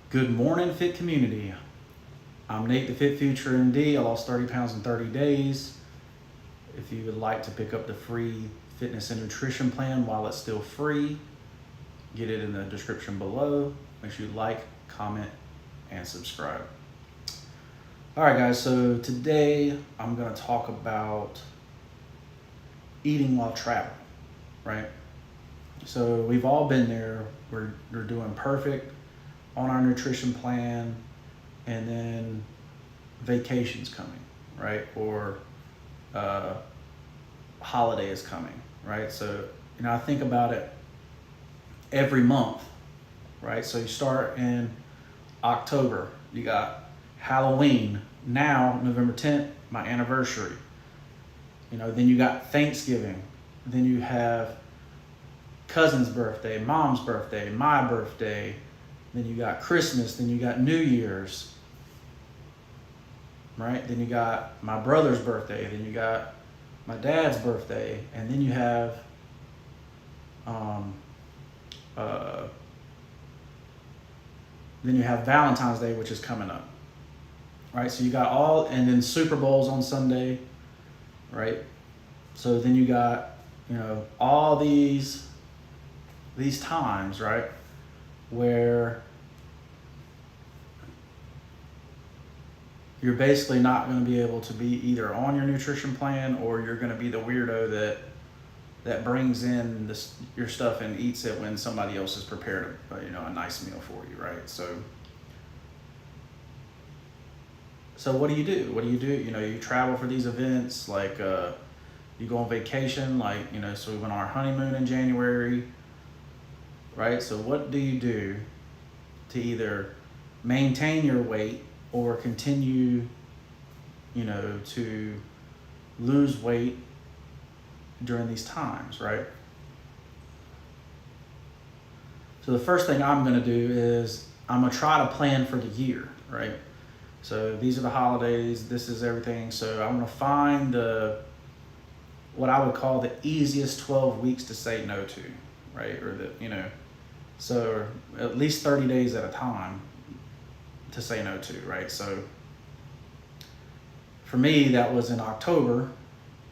Good morning, Fit community. I'm Nate, the FitFutureMD. I lost 30 pounds in 30 days. If you would like to pick up the free fitness and nutrition plan while it's still free, get it in the description below. Make sure you like, comment, and subscribe. All right, guys, so today I'm going to talk about eating while traveling, right? So we've all been there. We're doing perfect on our nutrition plan, and then vacation's coming, right? Or holiday is coming, right? So, I think about it every month, right? So you start in October, you got Halloween, now November 10th, my anniversary. Then you got Thanksgiving, then you have cousin's birthday, mom's birthday, my birthday, then you got Christmas, then you got New Year's, right? Then you got my brother's birthday, then you got my dad's birthday, and then you have Valentine's Day, which is coming up, right? So you got all, and then Super Bowl's on Sunday, right? So then you got, all these times, right, where you're basically not going to be able to be either on your nutrition plan, or you're going to be the weirdo that brings in your stuff and eats it when somebody else has prepared a nice meal for you, right? So what do you do? You travel for these events, like you go on vacation, like, so we went on our honeymoon in January, right? So what do you do to either maintain your weight or continue, to lose weight during these times, right? So the first thing I'm going to do is I'm going to try to plan for the year, right? So these are the holidays, this is everything. So I'm going to find what I would call the easiest 12 weeks to say no to, right? Or so at least 30 days at a time to say no to, right? So for me, that was in October,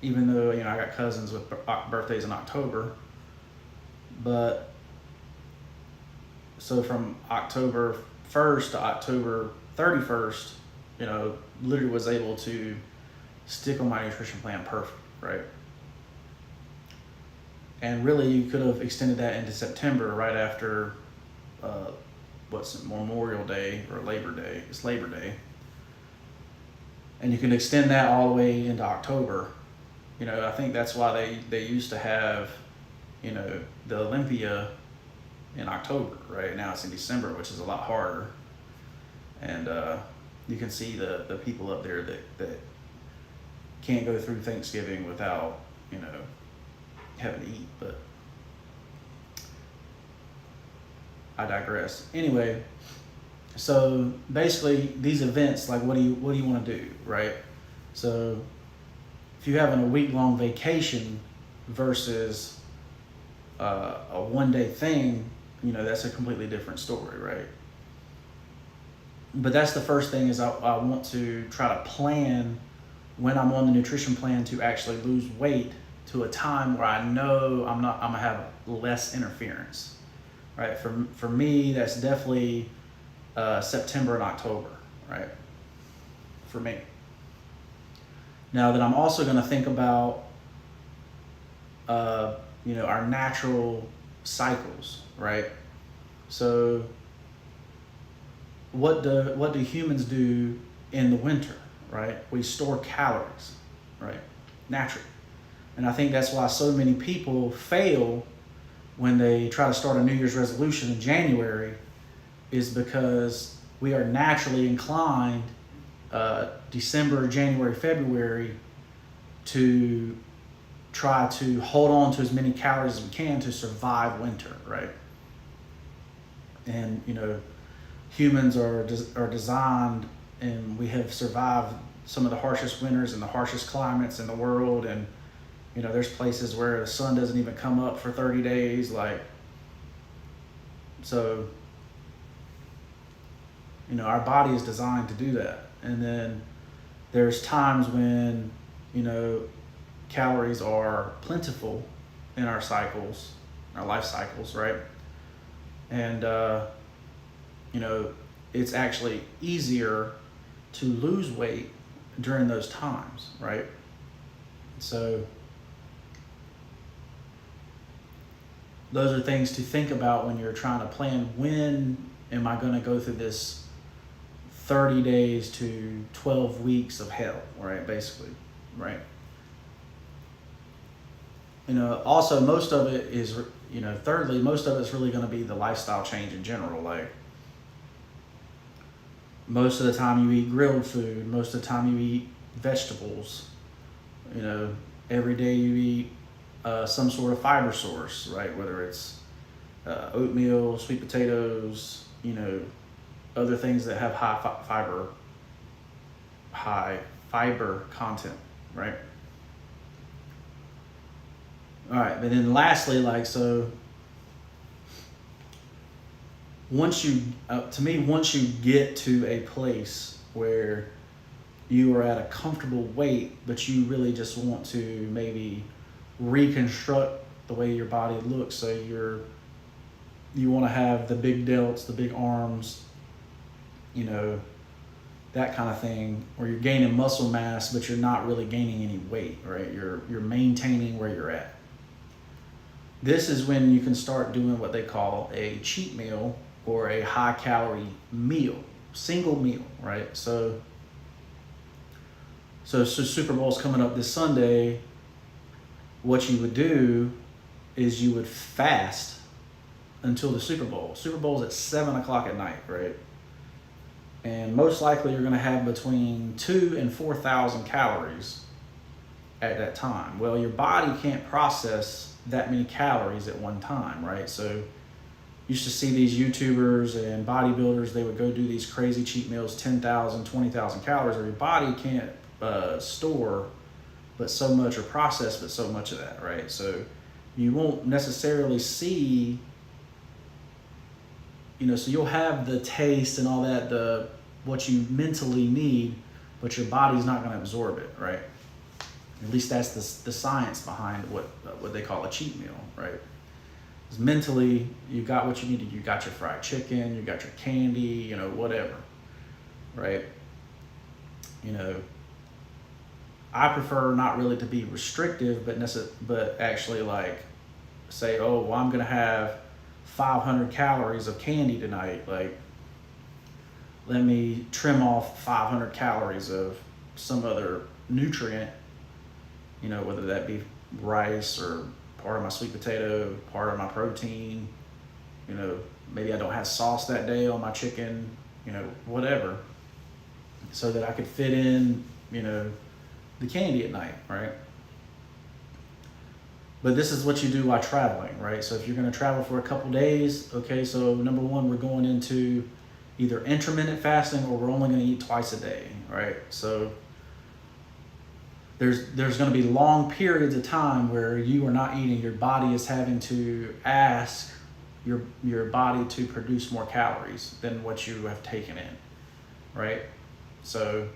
even though, I got cousins with birthdays in October. But so from October 1st to October 31st, literally was able to stick on my nutrition plan perfect, right? And really, you could have extended that into September, right after Memorial Day or Labor Day. It's Labor Day. And you can extend that all the way into October. I think that's why they used to have, the Olympia in October, right? Now it's in December, which is a lot harder. And you can see the people up there that can't go through Thanksgiving without, having to eat. But I digress. Anyway, so basically these events, like, what do you want to do, right? So if you're having a week-long vacation versus a one-day thing, that's a completely different story, right? But that's the first thing, is I want to try to plan when I'm on the nutrition plan to actually lose weight to a time where I know I'm gonna have less interference, right? For me, that's definitely September and October, right? For me. Now that I'm also gonna think about, our natural cycles, right? So what do humans do in the winter, right? We store calories, right? Naturally. And I think that's why so many people fail when they try to start a New Year's resolution in January, is because we are naturally inclined December, January, February to try to hold on to as many calories as we can to survive winter, right? And, humans are designed, and we have survived some of the harshest winters and the harshest climates in the world, and there's places where the sun doesn't even come up for 30 days. So Our body is designed to do that. And then there's times when, calories are plentiful in our cycles, our life cycles, right? And, it's actually easier to lose weight during those times, right? So those are things to think about when you're trying to plan, when am I going to go through this 30 days to 12 weeks of hell, right? Basically, right? Also most of it is, thirdly, most of it's really going to be the lifestyle change in general. Like, most of the time you eat grilled food, most of the time you eat vegetables, every day you eat some sort of fiber source, right? Whether it's oatmeal, sweet potatoes, other things that have high fiber content, right? All right, but then lastly, once you get to a place where you are at a comfortable weight, but you really just want to maybe reconstruct the way your body looks. So you want to have the big delts, the big arms, that kind of thing, where you're gaining muscle mass, but you're not really gaining any weight, right? You're maintaining where you're at. This is when you can start doing what they call a cheat meal or a high calorie meal, single meal, right? So Super Bowl's coming up this Sunday. What you would do is you would fast until the Super Bowl. Super Bowl's at 7:00 at night, right? And most likely you're gonna have between 2,000 and 4,000 calories at that time. Well, your body can't process that many calories at one time, right? So used to see these YouTubers and bodybuilders, they would go do these crazy cheat meals, 10,000, 20,000 calories, or your body can't store but so much, or process but so much of that, right? So you won't necessarily see, so you'll have the taste and all that, what you mentally need, but your body's not going to absorb it, right? At least that's the science behind what they call a cheat meal, right? Because mentally, you got what you needed. You got your fried chicken, you got your candy, whatever, right? I prefer not really to be restrictive, but actually say, oh, well, I'm gonna have 500 calories of candy tonight. Like, let me trim off 500 calories of some other nutrient, whether that be rice or part of my sweet potato, part of my protein, maybe I don't have sauce that day on my chicken, whatever, so that I could fit in, the candy at night, right? But this is what you do while traveling, right? So if you're going to travel for a couple days, okay, so number one, we're going into either intermittent fasting, or we're only going to eat twice a day, right? So there's going to be long periods of time where you are not eating. Your body is having to ask your body to produce more calories than what you have taken in, right? So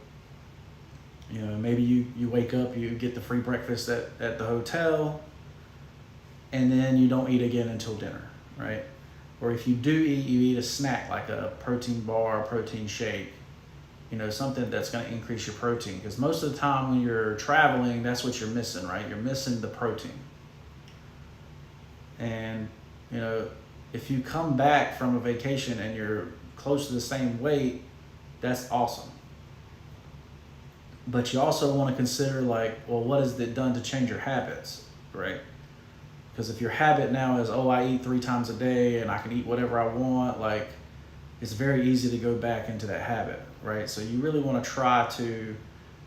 maybe you wake up, you get the free breakfast at the hotel, and then you don't eat again until dinner, right? Or if you do eat, you eat a snack like a protein bar, a protein shake, something that's going to increase your protein. Because most of the time when you're traveling, that's what you're missing, right? You're missing the protein. And, if you come back from a vacation and you're close to the same weight, that's awesome. But you also want to consider, what has it done to change your habits, right? Because if your habit now is, I eat 3 times a day and I can eat whatever I want, it's very easy to go back into that habit, right? So you really want to try to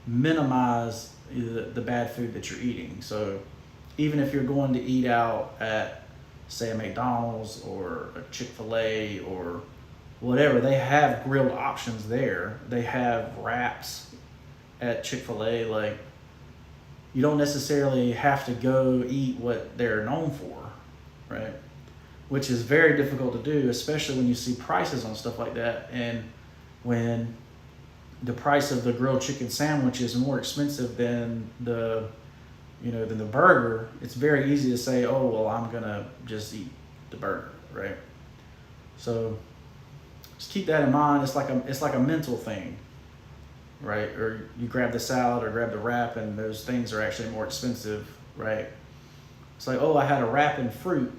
minimize the bad food that you're eating. So even if you're going to eat out at, say, a McDonald's or a Chick-fil-A or whatever, they have grilled options there. They have wraps at Chick-fil-A. You don't necessarily have to go eat what they're known for, right? Which is very difficult to do, especially when you see prices on stuff like that. And when the price of the grilled chicken sandwich is more expensive than the burger, it's very easy to say, oh, well, I'm gonna just eat the burger, right? So just keep that in mind. It's like a mental thing, right? Or you grab the salad or grab the wrap, and those things are actually more expensive, right? It's like, oh, I had a wrap and fruit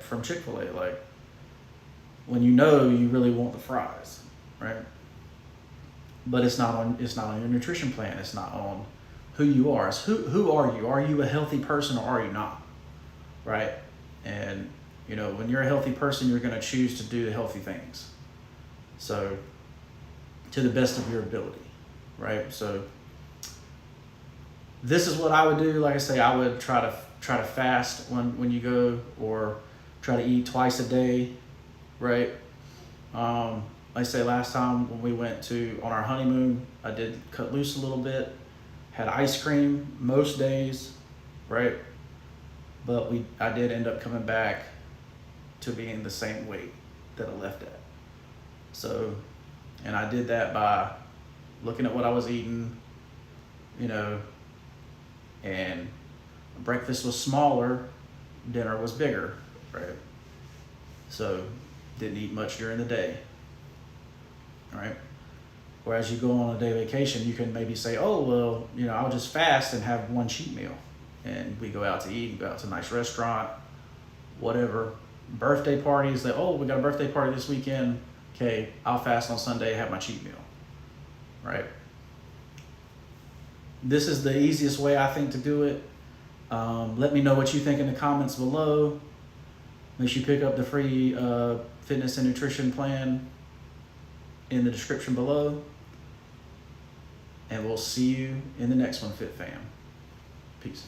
from Chick-fil-A, like, when you really want the fries, right? But it's not on your nutrition plan. It's not on who you are. It's who are you? Are you a healthy person or are you not? Right? And when you're a healthy person, you're going to choose to do the healthy things. So to the best of your ability, right? So this is what I would do. Like I say, I would try to fast when you go, or try to eat twice a day, right? Like I say, last time when we went on our honeymoon, I did cut loose a little bit, had ice cream most days, right? But I did end up coming back to being the same weight that I left at. So, and I did that by looking at what I was eating, and breakfast was smaller, dinner was bigger, right? So didn't eat much during the day, right? Whereas you go on a day vacation, you can maybe say, oh, well, I'll just fast and have one cheat meal. And we go out to eat, go out to a nice restaurant, whatever. Birthday parties, we got a birthday party this weekend. Okay, I'll fast on Sunday, have my cheat meal, right? This is the easiest way, I think, to do it. Let me know what you think in the comments below. Make sure you pick up the free fitness and nutrition plan in the description below. And we'll see you in the next one, Fit Fam. Peace.